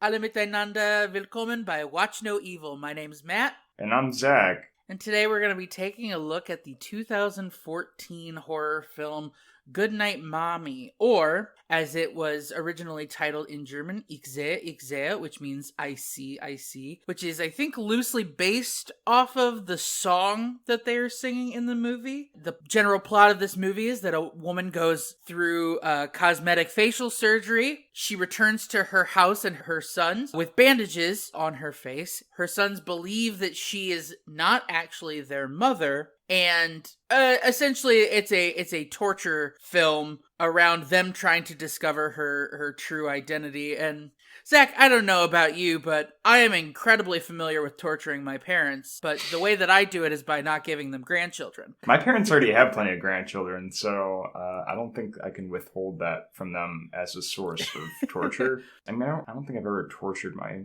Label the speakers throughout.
Speaker 1: Alle miteinander, willkommen bei Watch No Evil. My name's Matt.
Speaker 2: And I'm Zach.
Speaker 1: And today we're going to be taking a look at the 2014 horror film Goodnight Mommy, or as it was originally titled in German, Ich sehe, which means I see, which is, I think, loosely based off of the song that they are singing in the movie. The general plot of this movie is that a woman goes through cosmetic facial surgery. She returns to her house and her sons with bandages on her face. Her sons believe that she is not actually their mother, and essentially it's a torture film around them trying to discover her true identity. And Zach, I don't know about you, but I am incredibly familiar with torturing my parents, but the way that I do it is by not giving them grandchildren.
Speaker 2: My parents already have plenty of grandchildren, so I don't think I can withhold that from them as a source of torture. I mean, I don't think I've ever tortured my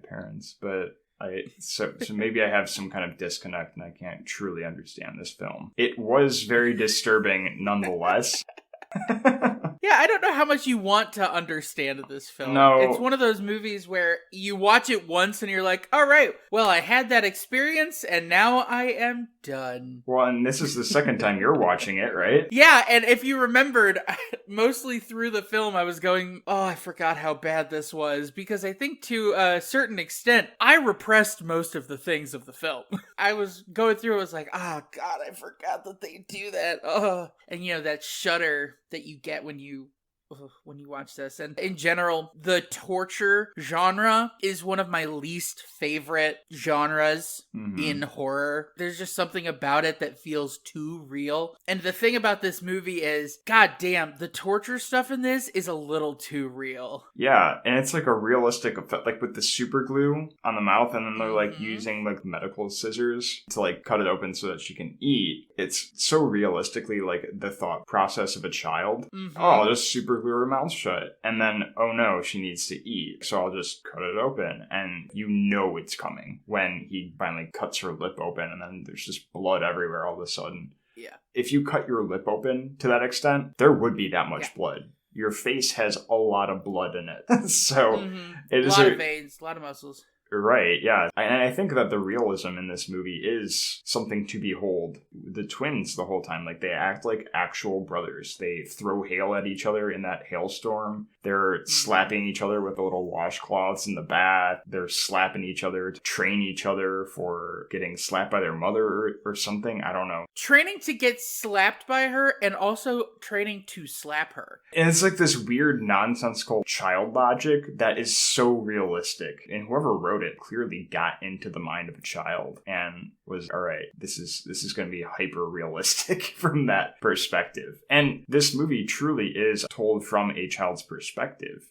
Speaker 2: parents, but so maybe I have some kind of disconnect and I can't truly understand this film. It was very disturbing nonetheless.
Speaker 1: Yeah, I don't know how much you want to understand this film.
Speaker 2: No.
Speaker 1: It's one of those movies where you watch it once and you're like, all right, well, I had that experience and now I am done.
Speaker 2: Well, and this is the second time you're watching it, right?
Speaker 1: Yeah, and if you remembered, mostly through the film, I was going, oh, I forgot how bad this was, because I think to a certain extent, I repressed most of the things of the film. I was going through, I was like, oh, God, I forgot that they do that. Oh. And, you know, that shudder that you get when you watch this. And in general, the torture genre is one of my least favorite genres in horror. There's just something about it that feels too real. And the thing about this movie is, goddamn, the torture stuff in this is a little too real.
Speaker 2: Yeah, and it's like a realistic effect, like with the super glue on the mouth, and then they're like using like medical scissors to like cut it open so that she can eat. It's so realistically like the thought process of a child. Oh, I'll just super glue her mouth shut, and then oh no, she needs to eat, so I'll just cut it open, and you know it's coming when he finally cuts her lip open, and then there's just blood everywhere all of a sudden.
Speaker 1: Yeah.
Speaker 2: If you cut your lip open to that extent, there would be that much blood. Your face has a lot of blood in it. So it is
Speaker 1: a lot of veins, a lot of muscles.
Speaker 2: Right, yeah. And I think that the realism in this movie is something to behold. The twins the whole time, like, they act like actual brothers. They throw hail at each other in that hailstorm. They're slapping each other with the little washcloths in the bath. They're slapping each other to train each other for getting slapped by their mother or something. I don't know.
Speaker 1: Training to get slapped by her and also training to slap her.
Speaker 2: And it's like this weird nonsensical child logic that is so realistic. And whoever wrote it clearly got into the mind of a child and was, all right, this is going to be hyper realistic from that perspective. And this movie truly is told from a child's perspective.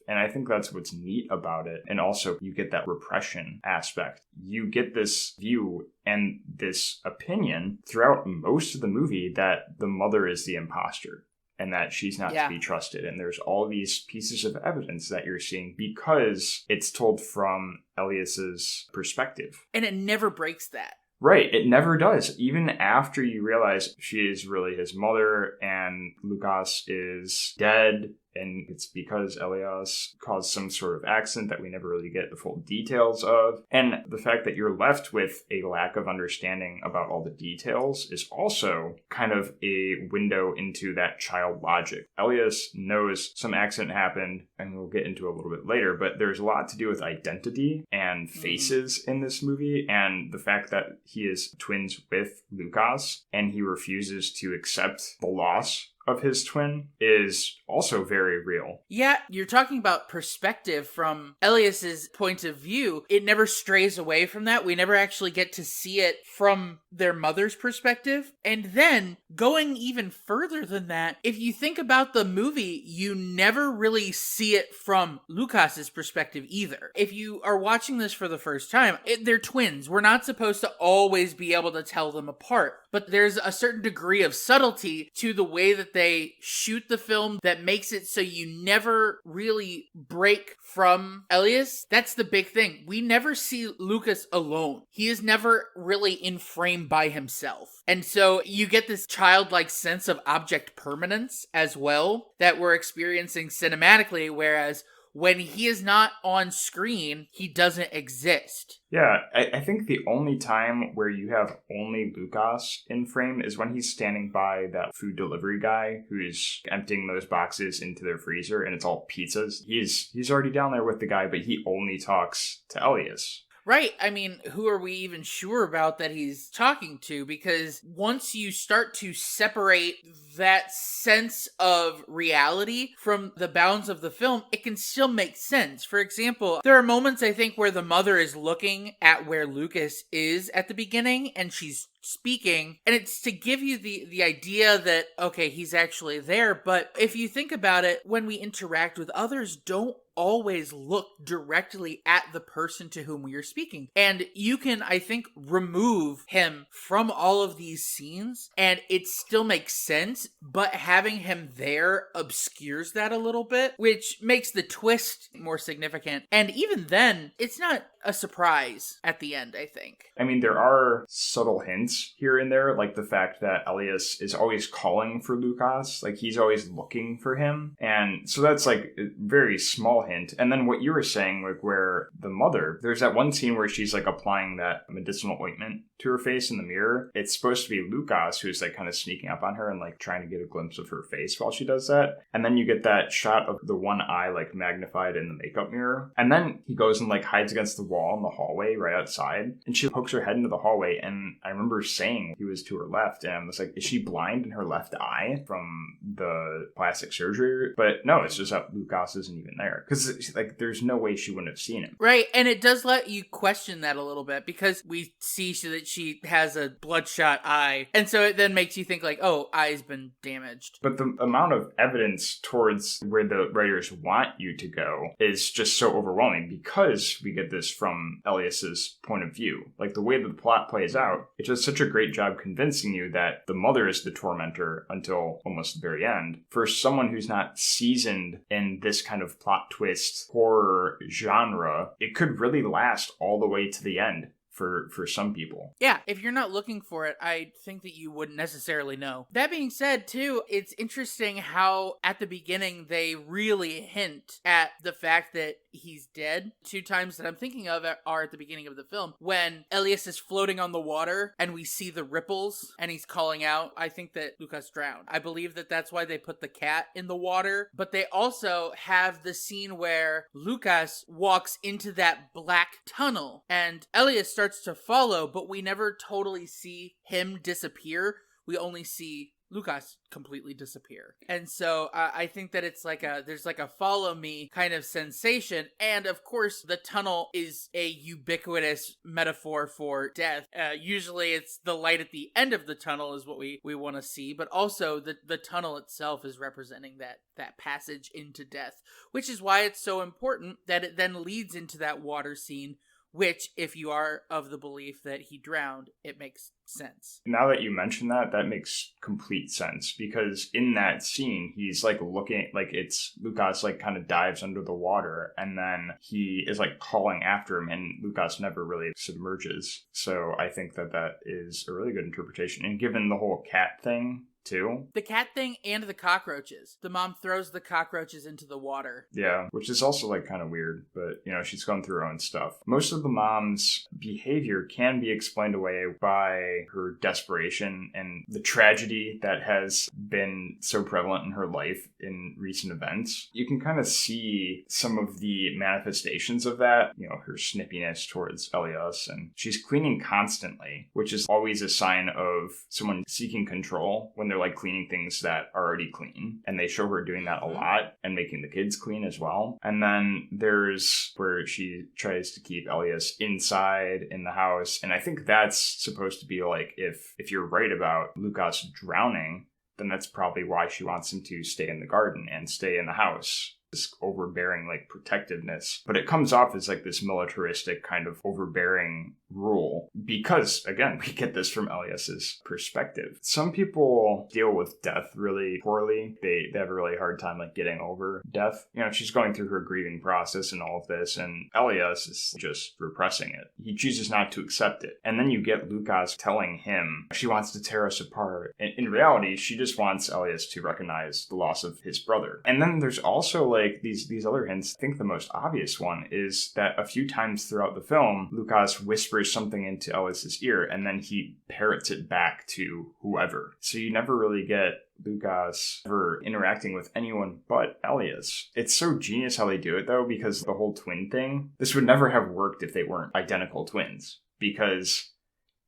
Speaker 2: And I think that's what's neat about it. And also you get that repression aspect. You get this view and this opinion throughout most of the movie that the mother is the imposter. And that she's not to be trusted. And there's all these pieces of evidence that you're seeing because it's told from Elias's perspective.
Speaker 1: And it never breaks that.
Speaker 2: Right, it never does. Even after you realize she is really his mother and Lucas is dead, and it's because Elias caused some sort of accident that we never really get the full details of. And the fact that you're left with a lack of understanding about all the details is also kind of a window into that child logic. Elias knows some accident happened, and we'll get into a little bit later, but there's a lot to do with identity and faces in this movie, and the fact that he is twins with Lucas, and he refuses to accept the loss of his twin is also very real.
Speaker 1: Yeah, you're talking about perspective from Elias's point of view. It never strays away from that. We never actually get to see it from their mother's perspective. And then, going even further than that, if you think about the movie, you never really see it from Lucas's perspective either. If you are watching this for the first time, they're twins. We're not supposed to always be able to tell them apart. But there's a certain degree of subtlety to the way that they shoot the film that makes it so you never really break from Elias. That's the big thing. We never see Lucas alone. He is never really in frame by himself. And so you get this childlike sense of object permanence as well that we're experiencing cinematically, whereas when he is not on screen, he doesn't exist.
Speaker 2: Yeah, I think the only time where you have only Lucas in frame is when he's standing by that food delivery guy who's emptying those boxes into their freezer, and it's all pizzas. He's already down there with the guy, but he only talks to Elias.
Speaker 1: Right. I mean, who are we even sure about that he's talking to? Because once you start to separate that sense of reality from the bounds of the film, it can still make sense. For example, there are moments, I think, where the mother is looking at where Lucas is at the beginning and she's speaking, and it's to give you the idea that, okay, he's actually there. But if you think about it, when we interact with others, don't always look directly at the person to whom we are speaking. And you can, I think, remove him from all of these scenes and it still makes sense, but having him there obscures that a little bit, which makes the twist more significant. And even then, it's not a surprise at the end, I think.
Speaker 2: I mean, there are subtle hints here and there, like the fact that Elias is always calling for Lucas, like he's always looking for him. And so that's like a very small hint. And then what you were saying, like where the mother, there's that one scene where she's like applying that medicinal ointment to her face in the mirror. It's supposed to be Lucas who's like kind of sneaking up on her and like trying to get a glimpse of her face while she does that. And then you get that shot of the one eye like magnified in the makeup mirror. And then he goes and like hides against the wall in the hallway right outside, and she pokes her head into the hallway, and I remember saying he was to her left, and I was like, is she blind in her left eye from the plastic surgery? But no, it's just that Lucas isn't even there, because like there's no way she wouldn't have seen him.
Speaker 1: Right, and it does let you question that a little bit, because we see that she has a bloodshot eye, and so it then makes you think like, oh, eye's been damaged.
Speaker 2: But the amount of evidence towards where the writers want you to go is just so overwhelming, because we get this from Elias's point of view. Like the way that the plot plays out, it does such a great job convincing you that the mother is the tormentor until almost the very end. For someone who's not seasoned in this kind of plot twist horror genre, it could really last all the way to the end. For some people.
Speaker 1: Yeah, if you're not looking for it, I think that you wouldn't necessarily know. That being said, too, it's interesting how at the beginning they really hint at the fact that he's dead. 2 times that I'm thinking of are at the beginning of the film, when Elias is floating on the water and we see the ripples and he's calling out. I think that Lucas drowned. I believe that that's why they put the cat in the water, but they also have the scene where Lucas walks into that black tunnel and Elias starts to follow, but we never totally see him disappear. We only see Lucas completely disappear. And so I think that it's like there's like a follow me kind of sensation. And of course, the tunnel is a ubiquitous metaphor for death. Usually it's the light at the end of the tunnel is what we want to see, but also the tunnel itself is representing that passage into death, which is why it's so important that it then leads into that water scene, which, if you are of the belief that he drowned, it makes sense.
Speaker 2: Now that you mention that, that makes complete sense, because in that scene, he's like looking, like it's Lucas like kind of dives under the water, and then he is like calling after him, and Lucas never really submerges. So I think that is a really good interpretation. And given the whole cat thing, too.
Speaker 1: The cat thing and the cockroaches. The mom throws the cockroaches into the water.
Speaker 2: Yeah, which is also like kind of weird, but you know, she's going through her own stuff. Most of the mom's behavior can be explained away by her desperation and the tragedy that has been so prevalent in her life in recent events. You can kind of see some of the manifestations of that, you know, her snippiness towards Elias, and she's cleaning constantly, which is always a sign of someone seeking control when they're like cleaning things that are already clean, and they show her doing that a lot and making the kids clean as well. And then there's where she tries to keep Elias inside in the house, and I think that's supposed to be like, if you're right about Lucas drowning, then that's probably why she wants him to stay in the garden and stay in the house. This overbearing like protectiveness, but it comes off as like this militaristic kind of overbearing rule, because again, we get this from Elias's perspective. Some people deal with death really poorly. They have a really hard time like getting over death. You know, she's going through her grieving process and all of this, and Elias is just repressing it. He chooses not to accept it. And then you get Lucas telling him she wants to tear us apart. And in reality, she just wants Elias to recognize the loss of his brother. And then there's also like like these other hints. I think the most obvious one is that a few times throughout the film, Lucas whispers something into Elias's ear, and then he parrots it back to whoever. So you never really get Lucas ever interacting with anyone but Elias. It's so genius how they do it, though, because the whole twin thing, this would never have worked if they weren't identical twins, because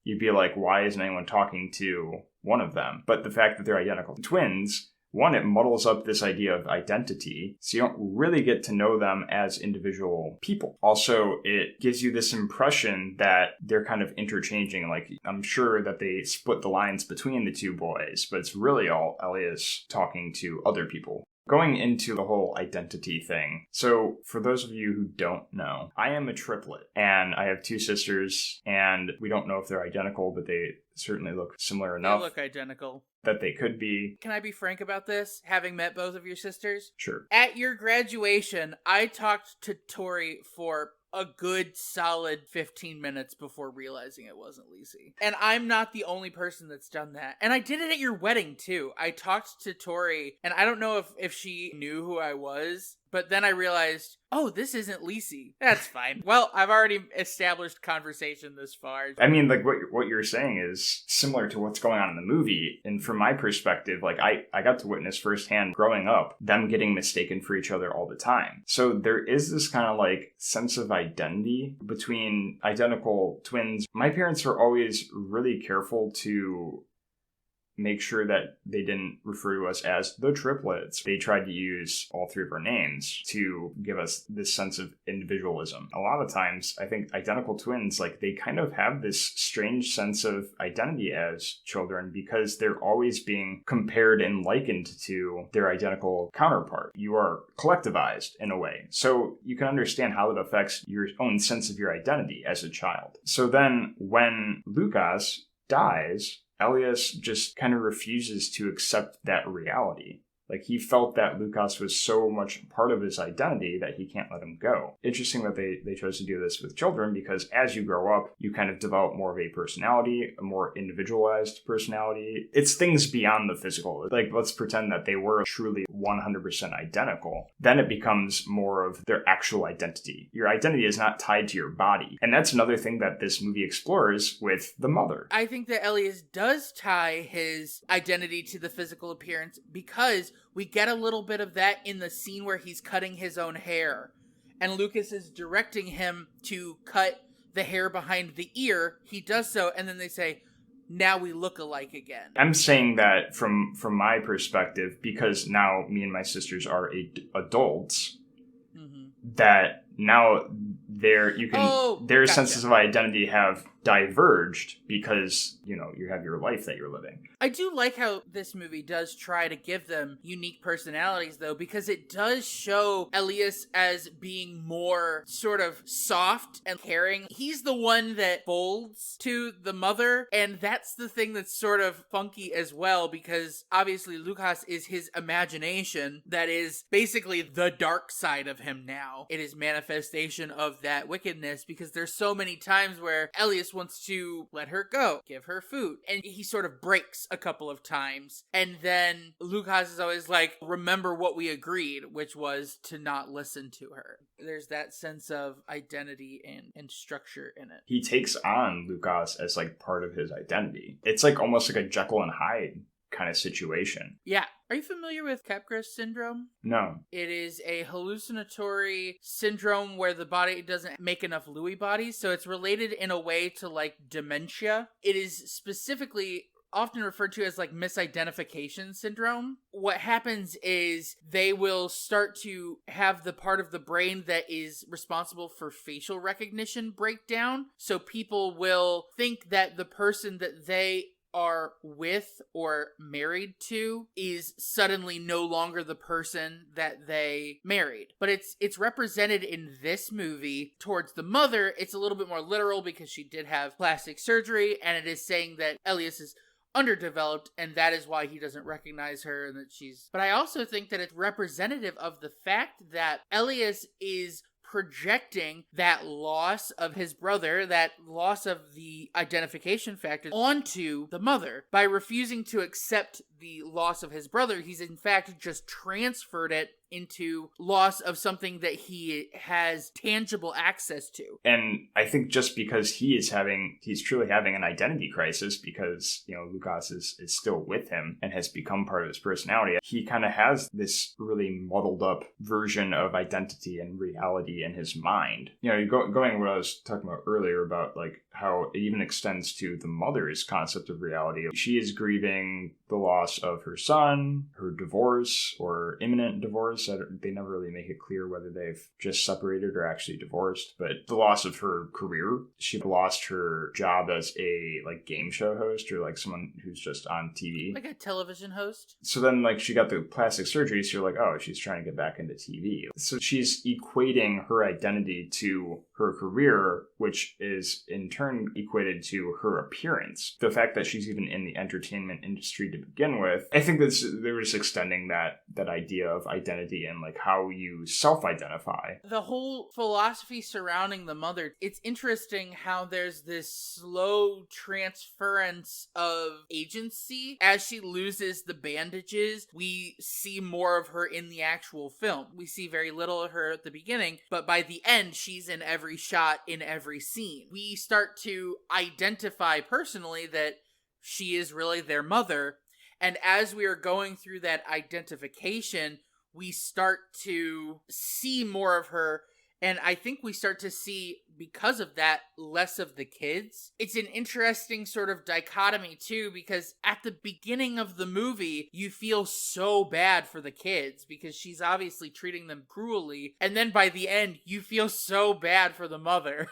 Speaker 2: you'd be like, why isn't anyone talking to one of them? But the fact that they're identical twins, one, it muddles up this idea of identity, so you don't really get to know them as individual people. Also, it gives you this impression that they're kind of interchanging. Like, I'm sure that they split the lines between the two boys, but it's really all Elias talking to other people. Going into the whole identity thing. So for those of you who don't know, I am a triplet, and I have two sisters, and we don't know if they're identical, but they certainly look similar enough.
Speaker 1: They look identical.
Speaker 2: That they could be.
Speaker 1: Can I be frank about this, having met both of your sisters?
Speaker 2: Sure.
Speaker 1: At your graduation, I talked to Tori for a good solid 15 minutes before realizing it wasn't Lacey. And I'm not the only person that's done that. And I did it at your wedding, too. I talked to Tori, and I don't know if she knew who I was, but then I realized, oh, this isn't Lacey. That's fine. Well, I've already established conversation this far.
Speaker 2: I mean, like, what you're saying is similar to what's going on in the movie. And from my perspective, like, I got to witness firsthand growing up, them getting mistaken for each other all the time. So there is this kind of, like, sense of identity between identical twins. My parents were always really careful to make sure that they didn't refer to us as the triplets. They tried to use all three of our names to give us this sense of individualism. A lot of times, I think identical twins, like, they kind of have this strange sense of identity as children because they're always being compared and likened to their identical counterpart. You are collectivized in a way. So you can understand how it affects your own sense of your identity as a child. So then when Lucas dies, Elias just kind of refuses to accept that reality. Like, he felt that Lucas was so much part of his identity that he can't let him go. Interesting that they chose to do this with children, because as you grow up, you kind of develop more of a personality, a more individualized personality. It's things beyond the physical. Like, let's pretend that they were truly 100% identical. Then it becomes more of their actual identity. Your identity is not tied to your body. And that's another thing that this movie explores with the mother.
Speaker 1: I think that Elias does tie his identity to the physical appearance because we get a little bit of that in the scene where he's cutting his own hair. And Lucas is directing him to cut the hair behind the ear. He does so, and then they say, now we look alike again.
Speaker 2: I'm saying that from my perspective, because now me and my sisters are adults, that now their
Speaker 1: gotcha.
Speaker 2: senses of identity have diverged because, you know, you have your life that you're living.
Speaker 1: I do like how this movie does try to give them unique personalities, though, because it does show Elias as being more sort of soft and caring. He's the one that folds to the mother, and that's the thing that's sort of funky as well, because obviously Lucas is his imagination that is basically the dark side of him now. It is manifestation of that wickedness, because there's so many times where Elias wants to let her go, give her food, and he sort of breaks a couple of times, and then Lucas is always like, remember what we agreed, which was to not listen to her. There's that sense of identity and structure in it.
Speaker 2: He takes on Lucas as like part of his identity. It's like almost like a Jekyll and Hyde kind of situation.
Speaker 1: Yeah. Are you familiar with Capgras syndrome?
Speaker 2: No.
Speaker 1: It is a hallucinatory syndrome where the body doesn't make enough Lewy bodies, so it's related in a way to, like, dementia. It is specifically often referred to as, like, misidentification syndrome. What happens is they will start to have the part of the brain that is responsible for facial recognition break down, so people will think that the person that they are with or married to is suddenly no longer the person that they married. But it's represented in this movie towards the mother. It's a little bit more literal because she did have plastic surgery, and it is saying that Elias is underdeveloped, and that is why he doesn't recognize her, and that she's... But I also think that it's representative of the fact that Elias is projecting that loss of his brother, that loss of the identification factor onto the mother by refusing to accept the loss of his brother. He's in fact just transferred it into loss of something that he has tangible access to.
Speaker 2: And I think just because he's truly having an identity crisis because, Lucas is still with him and has become part of his personality, he kind of has this really muddled up version of identity and reality in his mind. Going what I was talking about earlier about like how it even extends to the mother's concept of reality. She is grieving the loss of her son, her divorce or imminent divorce. They never really make it clear whether they've just separated or actually divorced, but the loss of her career. She lost her job as a like game show host or like someone who's just on TV.
Speaker 1: Like a television host.
Speaker 2: So then like she got the plastic surgery, so you're like, oh, she's trying to get back into TV. So she's equating her identity to her career, which is in turn equated to her appearance. The fact that she's even in the entertainment industry to begin with, I think they were just extending that idea of identity and like how you self-identify.
Speaker 1: The whole philosophy surrounding the mother, it's interesting how there's this slow transference of agency. As she loses the bandages, we see more of her in the actual film. We see very little of her at the beginning, but by the end, she's in every shot, in every scene. We start to identify personally that she is really their mother, and as we are going through that identification, we start to see more of her, and I think we start to see, because of that, less of the kids. It's an interesting sort of dichotomy, too, because at the beginning of the movie, you feel so bad for the kids, because she's obviously treating them cruelly, and then by the end, you feel so bad for the mother.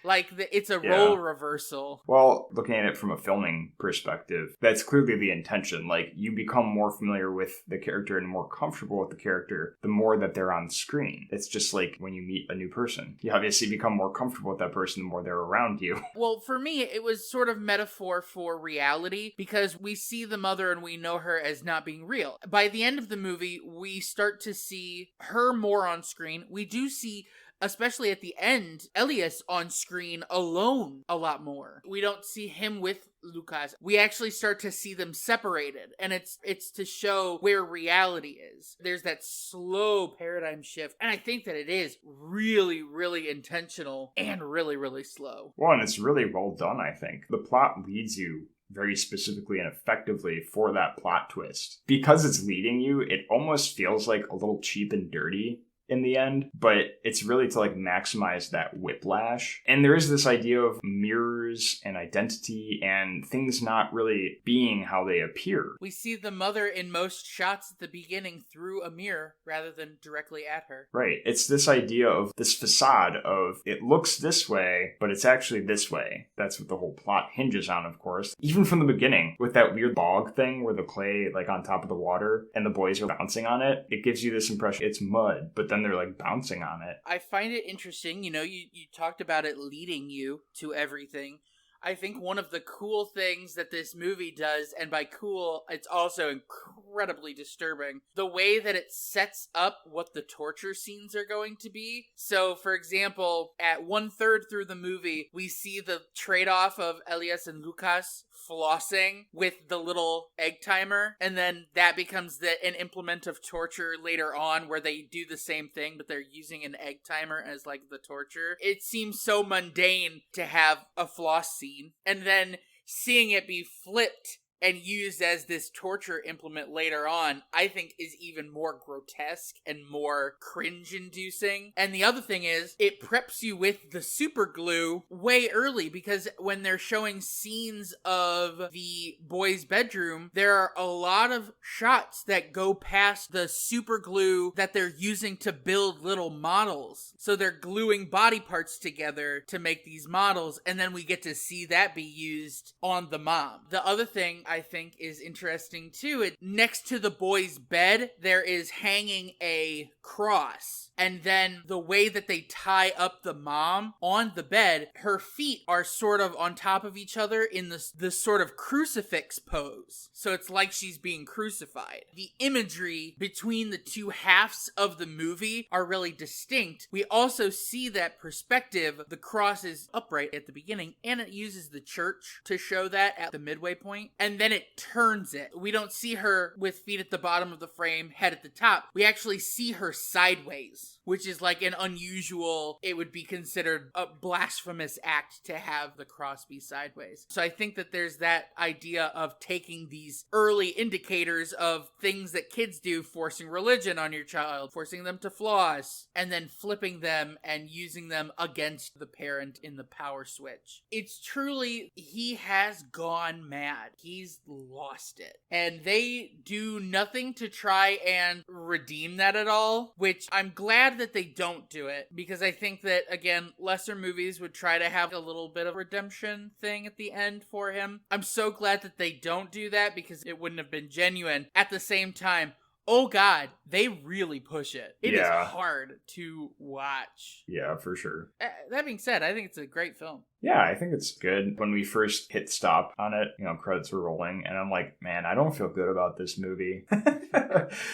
Speaker 1: It's a role reversal.
Speaker 2: Well, looking at it from a filming perspective, that's clearly the intention. Like, you become more familiar with the character and more comfortable with the character the more that they're on screen. It's just like when you meet a new person. You obviously become more comfortable with that person the more they're around you.
Speaker 1: Well, for me, it was sort of metaphor for reality, because we see the mother and we know her as not being real. By the end of the movie, we start to see her more on screen. We do see, especially at the end, Elias on screen alone a lot more. We don't see him with Lucas. We actually start to see them separated, and it's to show where reality is. There's that slow paradigm shift, and I think that it is really, really intentional and really, really slow.
Speaker 2: Well, and it's really well done, I think. The plot leads you very specifically and effectively for that plot twist. Because it's leading you, it almost feels like a little cheap and dirty in the end, but it's really to like maximize that whiplash. And there is this idea of mirrors and identity and things not really being how they appear.
Speaker 1: We see the mother in most shots at the beginning through a mirror rather than directly at her.
Speaker 2: Right. It's this idea of this facade of it looks this way, but it's actually this way. That's what the whole plot hinges on, of course. Even from the beginning, with that weird bog thing where the clay like on top of the water and the boys are bouncing on it, it gives you this impression it's mud, but then they're like bouncing on it.
Speaker 1: I find it interesting, you talked about it leading you to everything. I think one of the cool things that this movie does, and by cool, it's also incredibly disturbing, the way that it sets up what the torture scenes are going to be. So, for example, at 1/3 through the movie, we see the trade-off of Elias and Lucas flossing with the little egg timer, and then that becomes an implement of torture later on where they do the same thing, but they're using an egg timer as like the torture. It seems so mundane to have a floss scene, and then seeing it be flipped and used as this torture implement later on, I think is even more grotesque and more cringe-inducing. And the other thing is, it preps you with the super glue way early, because when they're showing scenes of the boys' bedroom, there are a lot of shots that go past the super glue that they're using to build little models. So they're gluing body parts together to make these models, and then we get to see that be used on the mom. The other thing I think is interesting too, next to the boy's bed, there is hanging a cross. And then the way that they tie up the mom on the bed, her feet are sort of on top of each other in this sort of crucifix pose. So it's like she's being crucified. The imagery between the two halves of the movie are really distinct. We also see that perspective. The cross is upright at the beginning, and it uses the church to show that at the midway point. And then it turns it. We don't see her with feet at the bottom of the frame, head at the top. We actually see her sideways, which is like an unusual, it would be considered a blasphemous act to have the cross be sideways. So I think that there's that idea of taking these early indicators of things that kids do, forcing religion on your child, forcing them to floss, and then flipping them and using them against the parent in the power switch. It's truly, he has gone mad. He's lost it. And they do nothing to try and redeem that at all, which I'm glad that they don't do it, because I think that, again, lesser movies would try to have a little bit of redemption thing at the end for him. I'm so glad that they don't do that, because it wouldn't have been genuine. At the same time, oh God, they really push it. It is hard to watch.
Speaker 2: Yeah, for sure.
Speaker 1: That being said, I think it's a great film.
Speaker 2: Yeah, I think it's good. When we first hit stop on it, credits were rolling, and I'm like, man, I don't feel good about this movie.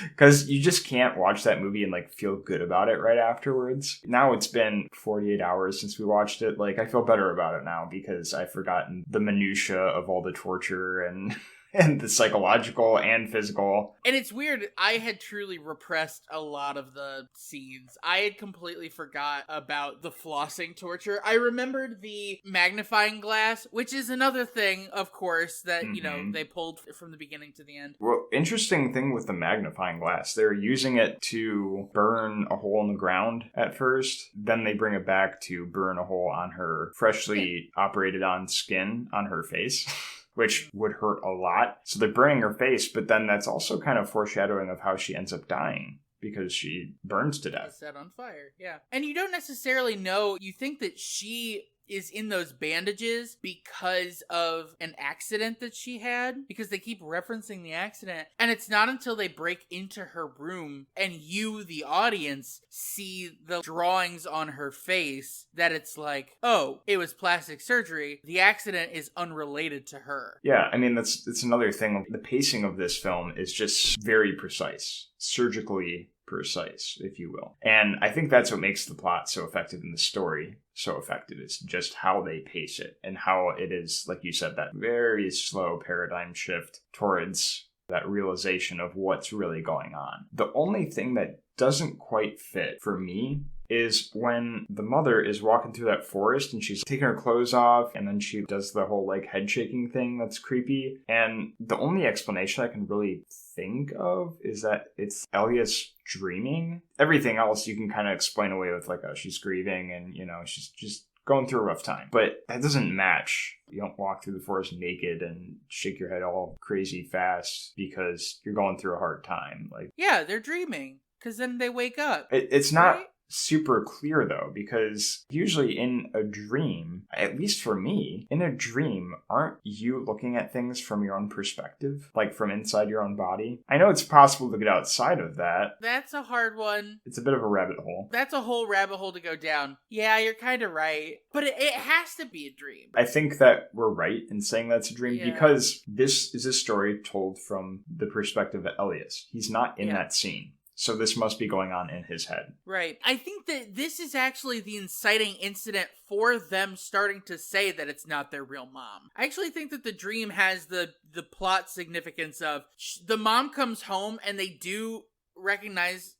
Speaker 2: Because you just can't watch that movie and, feel good about it right afterwards. Now it's been 48 hours since we watched it. I feel better about it now because I've forgotten the minutia of all the torture and... and the psychological and physical.
Speaker 1: And it's weird, I had truly repressed a lot of the scenes. I had completely forgot about the flossing torture. I remembered the magnifying glass, which is another thing, of course, that, they pulled from the beginning to the end.
Speaker 2: Well, interesting thing with the magnifying glass, they're using it to burn a hole in the ground at first. Then they bring it back to burn a hole on her freshly operated on skin on her face. Which would hurt a lot. So they're burning her face, but then that's also kind of foreshadowing of how she ends up dying. Because she burns to death.
Speaker 1: Set on fire, yeah. And you don't necessarily know, you think that she is in those bandages because of an accident that she had, because they keep referencing the accident, and it's not until they break into her room and you, the audience, see the drawings on her face that it's like, oh, it was plastic surgery. The accident is unrelated to her.
Speaker 2: Yeah, I mean, it's another thing. The pacing of this film is just very precise, surgically precise, if you will. And I think that's what makes the plot so effective and the story so effective, is just how they pace it and how it is, like you said, that very slow paradigm shift towards that realization of what's really going on. The only thing that doesn't quite fit for me is when the mother is walking through that forest and she's taking her clothes off and then she does the whole head shaking thing that's creepy. And the only explanation I can really think of is that it's Elias dreaming. Everything else you can kind of explain away with oh, she's grieving and, she's just going through a rough time. But that doesn't match. You don't walk through the forest naked and shake your head all crazy fast because you're going through a hard time.
Speaker 1: Yeah, they're dreaming. Because then they wake up.
Speaker 2: It's not super clear, though, because usually in a dream, at least for me, in a dream, aren't you looking at things from your own perspective? From inside your own body? I know it's possible to get outside of that.
Speaker 1: That's a hard one.
Speaker 2: It's a bit of a rabbit hole.
Speaker 1: That's a whole rabbit hole to go down. Yeah, you're kind of right. But it has to be a dream.
Speaker 2: I think that we're right in saying that's a dream because this is a story told from the perspective of Elias. He's not in that scene. So this must be going on in his head.
Speaker 1: Right. I think that this is actually the inciting incident for them starting to say that it's not their real mom. I actually think that the dream has the plot significance of the mom comes home and they do recognize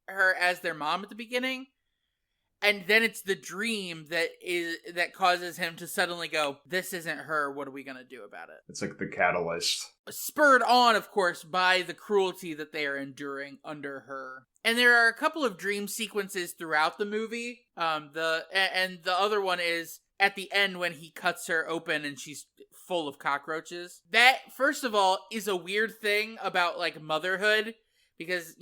Speaker 1: her as their mom at the beginning. And then it's the dream that causes him to suddenly go, this isn't her, what are we going to do about it?
Speaker 2: It's like the catalyst.
Speaker 1: Spurred on, of course, by the cruelty that they are enduring under her. And there are a couple of dream sequences throughout the movie. And the other one is at the end when he cuts her open and she's full of cockroaches. That, first of all, is a weird thing about, motherhood. Because,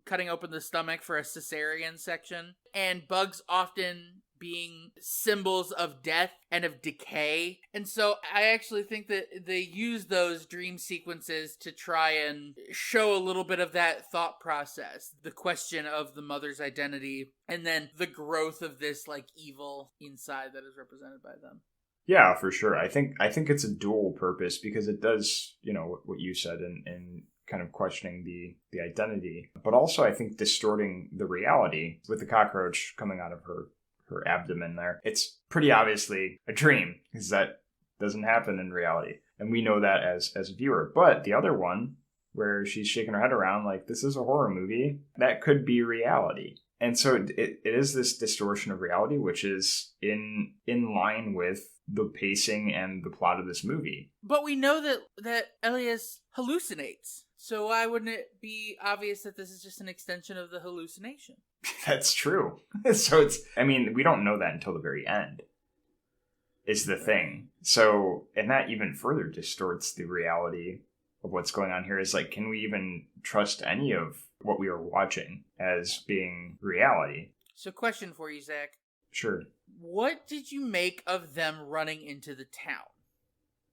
Speaker 1: cutting open the stomach for a cesarean section, and bugs often being symbols of death and of decay. And so I actually think that they use those dream sequences to try and show a little bit of that thought process, the question of the mother's identity, and then the growth of this evil inside that is represented by them.
Speaker 2: Yeah, for sure. I think it's a dual purpose because it does, what you said and kind of questioning the identity, but also I think distorting the reality with the cockroach coming out of her abdomen there. It's pretty obviously a dream because that doesn't happen in reality. And we know that as a viewer. But the other one, where she's shaking her head around like, this is a horror movie, that could be reality. And so it is this distortion of reality, which is in line with the pacing and the plot of this movie.
Speaker 1: But we know that Elias hallucinates. So why wouldn't it be obvious that this is just an extension of the hallucination?
Speaker 2: That's true. So we don't know that until the very end, is the thing. So, and that even further distorts the reality of what's going on here. Is like, can we even trust any of what we are watching as being reality?
Speaker 1: So question for you, Zach.
Speaker 2: Sure.
Speaker 1: What did you make of them running into the town?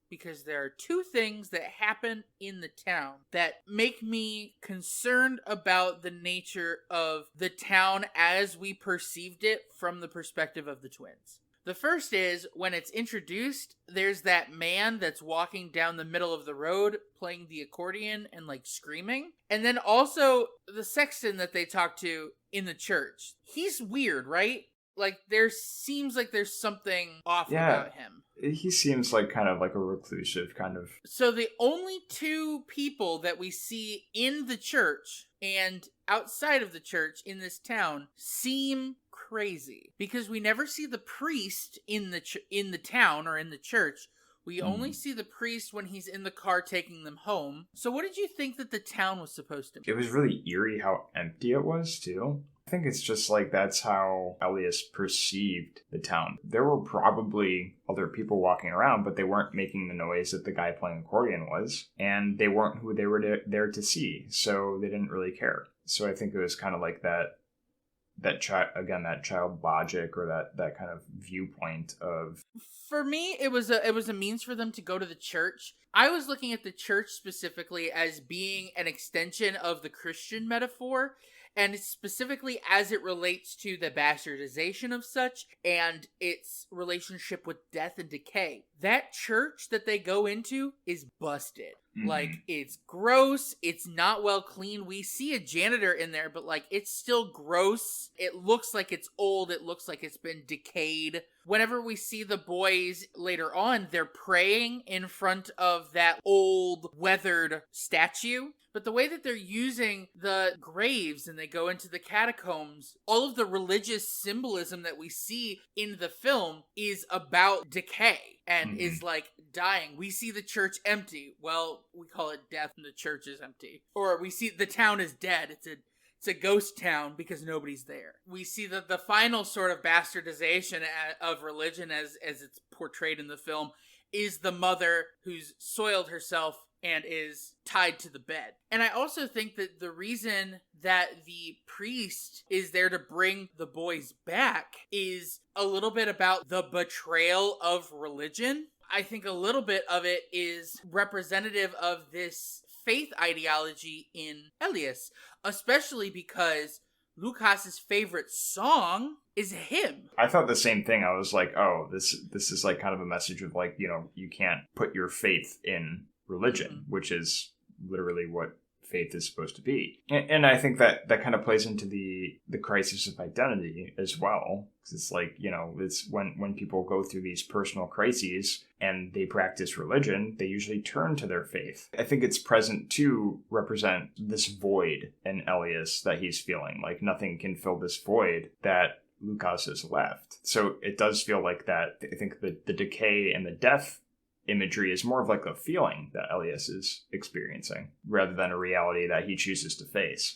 Speaker 1: Because there are two things that happen in the town that make me concerned about the nature of the town as we perceived it from the perspective of the twins. The first is, when it's introduced, there's that man that's walking down the middle of the road playing the accordion and like screaming. And then also the sexton that they talk to in the church. He's weird, right? Like, there seems like there's something off about him.
Speaker 2: He seems like kind of like a reclusive kind of...
Speaker 1: So the only two people that we see in the church and outside of the church in this town seem crazy. Because we never see the priest in the town or in the church. We only see the priest when he's in the car taking them home. So what did you think that the town was supposed to be?
Speaker 2: It was really eerie how empty it was, too. I think it's just like that's how Elias perceived the town. There were probably other people walking around, but they weren't making the noise that the guy playing accordion was. And they weren't who they were there to see, so they didn't really care. So I think it was kind of like that child logic, or that kind of viewpoint of...
Speaker 1: For me, it was a means for them to go to the church. I was looking at the church specifically as being an extension of the Christian metaphor, and specifically as it relates to the bastardization of such and its relationship with death and decay. That church that they go into is busted. Mm-hmm. Like, it's gross. It's not well cleaned. We see a janitor in there, but like, it's still gross. It looks like it's old. It looks like it's been decayed. Whenever we see the boys later on, they're praying in front of that old, weathered statue. But the way that they're using the graves and they go into the catacombs, all of the religious symbolism that we see in the film is about decay and is like dying. We see the church empty. Well, we call it death and the church is empty. Or we see the town is dead. It's a ghost town because nobody's there. We see that the final sort of bastardization of religion as it's portrayed in the film is the mother who's soiled herself and is tied to the bed. And I also think that the reason that the priest is there to bring the boys back is a little bit about the betrayal of religion. I think a little bit of it is representative of this faith ideology in Elias, especially because Lucas's favorite song is him.
Speaker 2: I thought the same thing. I was like, oh, this is like kind of a message of like, you can't put your faith in religion, which is literally what faith is supposed to be. And I think that kind of plays into the crisis of identity as well. Because it's like, it's when people go through these personal crises and they practice religion, they usually turn to their faith. I think it's present to represent this void in Elias that he's feeling. Like nothing can fill this void that Lucas has left. So it does feel like that. I think the decay and the death imagery is more of like a feeling that Elias is experiencing rather than a reality that he chooses to face.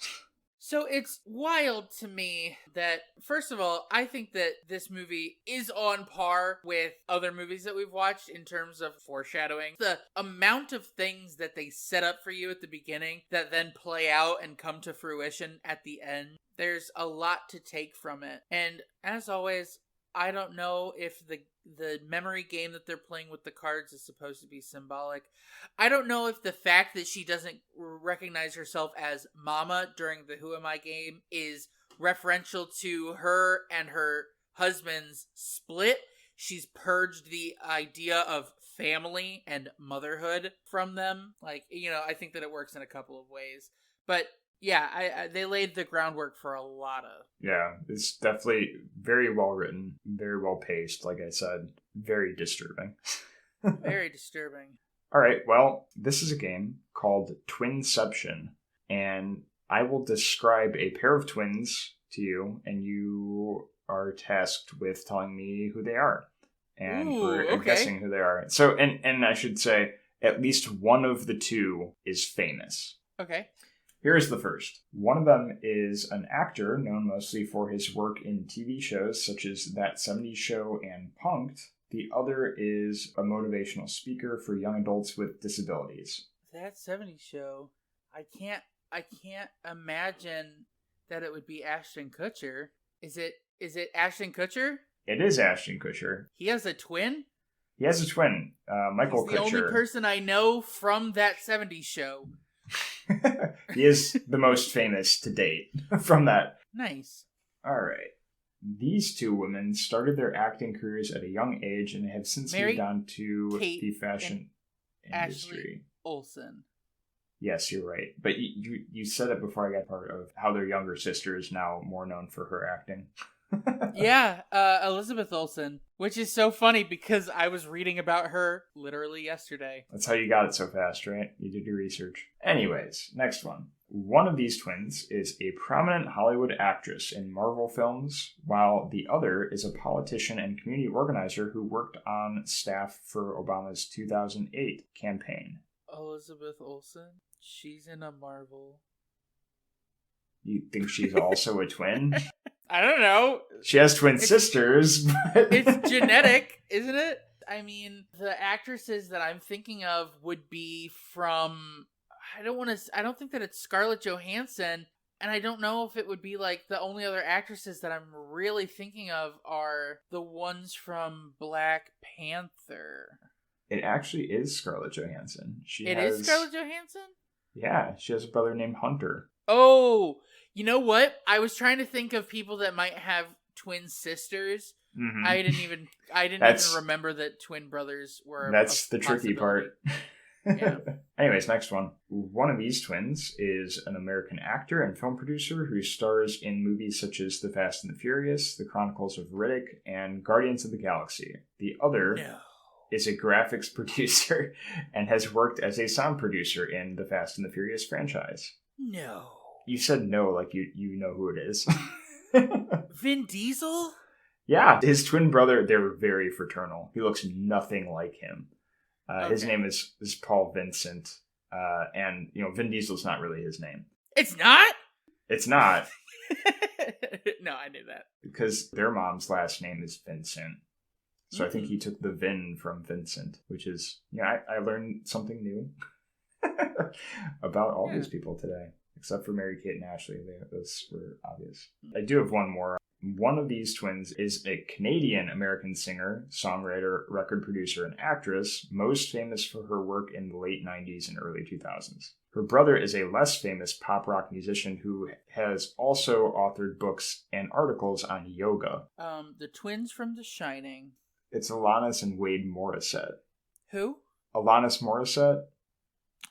Speaker 1: So it's wild to me that, first of all, I think that this movie is on par with other movies that we've watched in terms of foreshadowing. The amount of things that they set up for you at the beginning that then play out and come to fruition at the end, there's a lot to take from it. And as always, I don't know if the memory game that they're playing with the cards is supposed to be symbolic. I don't know if the fact that she doesn't recognize herself as Mama during the Who Am I game is referential to her and her husband's split. She's purged the idea of family and motherhood from them. Like, I think that it works in a couple of ways. But yeah, they laid the groundwork for a lot of...
Speaker 2: Yeah, it's definitely very well written, very well paced, like I said, very disturbing.
Speaker 1: Very disturbing.
Speaker 2: All right, well, this is a game called Twinception, and I will describe a pair of twins to you, and you are tasked with telling me who they are, and guessing who they are. So, and I should say, at least one of the two is famous.
Speaker 1: Okay.
Speaker 2: Here's the first. One of them is an actor known mostly for his work in TV shows such as That 70s Show and Punk'd. The other is a motivational speaker for young adults with disabilities.
Speaker 1: That 70s Show. I can't imagine that it would be Ashton Kutcher. Is it Ashton Kutcher?
Speaker 2: It is Ashton Kutcher.
Speaker 1: He has a twin?
Speaker 2: He has a twin, Michael Kutcher.
Speaker 1: He's the only person I know from That 70s Show.
Speaker 2: He is the most famous to date from that.
Speaker 1: Nice.
Speaker 2: All right. These two women started their acting careers at a young age and have since moved on to the fashion industry.
Speaker 1: Ashley Olsen.
Speaker 2: Yes, you're right. But you said it before I got part of how their younger sister is now more known for her acting.
Speaker 1: Yeah, Elizabeth Olsen, which is so funny because I was reading about her literally yesterday.
Speaker 2: That's how you got it so fast, right? You did your research. Anyways, next one. One of these twins is a prominent Hollywood actress in Marvel films, while the other is a politician and community organizer who worked on staff for Obama's 2008 campaign.
Speaker 1: Elizabeth Olsen? She's in a Marvel.
Speaker 2: You think she's also a twin?
Speaker 1: I don't know.
Speaker 2: She has twin sisters. But
Speaker 1: it's genetic, isn't it? I mean, the actresses that I'm thinking of would be from... I don't think that it's Scarlett Johansson, and I don't know if it would be like the only other actresses that I'm really thinking of are the ones from Black Panther.
Speaker 2: It actually is Scarlett Johansson.
Speaker 1: It is Scarlett Johansson?
Speaker 2: Yeah, she has a brother named Hunter.
Speaker 1: Oh, you know what? I was trying to think of people that might have twin sisters.
Speaker 2: Mm-hmm.
Speaker 1: I didn't even remember that twin brothers were.
Speaker 2: That's the tricky part.
Speaker 1: Yeah.
Speaker 2: Anyways, next one. One of these twins is an American actor and film producer who stars in movies such as The Fast and the Furious, The Chronicles of Riddick, and Guardians of the Galaxy. The other is a graphics producer and has worked as a sound producer in the Fast and the Furious franchise.
Speaker 1: No.
Speaker 2: You said no like you know who it is.
Speaker 1: Vin Diesel?
Speaker 2: Yeah, his twin brother, they're very fraternal. He looks nothing like him. His name is Paul Vincent, and Vin Diesel's not really his name.
Speaker 1: It's not?
Speaker 2: It's not.
Speaker 1: No, I knew that.
Speaker 2: Because their mom's last name is Vincent. So I think he took the Vin from Vincent, which is, I learned something new about all these people today, except for Mary-Kate and Ashley. Those were obvious. I do have one more. One of these twins is a Canadian-American singer, songwriter, record producer, and actress, most famous for her work in the late 90s and early 2000s. Her brother is a less famous pop rock musician who has also authored books and articles on yoga.
Speaker 1: The twins from The Shining.
Speaker 2: It's Alanis and Wade Morissette.
Speaker 1: Who?
Speaker 2: Alanis Morissette.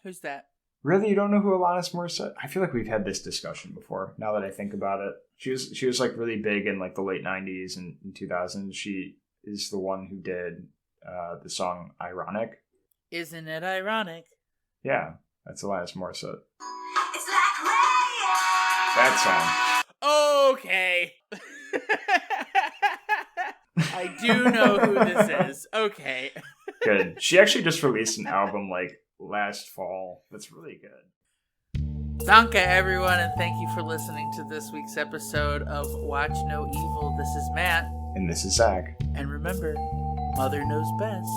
Speaker 1: Who's that?
Speaker 2: Really? You don't know who Alanis Morissette? I feel like we've had this discussion before, now that I think about it. She was like really big in like the late 90s and 2000s. She is the one who did the song Ironic.
Speaker 1: Isn't it ironic?
Speaker 2: Yeah, that's Alanis Morissette.
Speaker 3: It's like rain.
Speaker 2: That
Speaker 1: song. Okay. I do know who this is. Okay.
Speaker 2: Good. She actually just released an album like last fall. That's really good.
Speaker 1: Danke, everyone, and thank you for listening to this week's episode of Watch No Evil. This is Matt.
Speaker 2: And this is Zach.
Speaker 1: And remember, Mother knows best.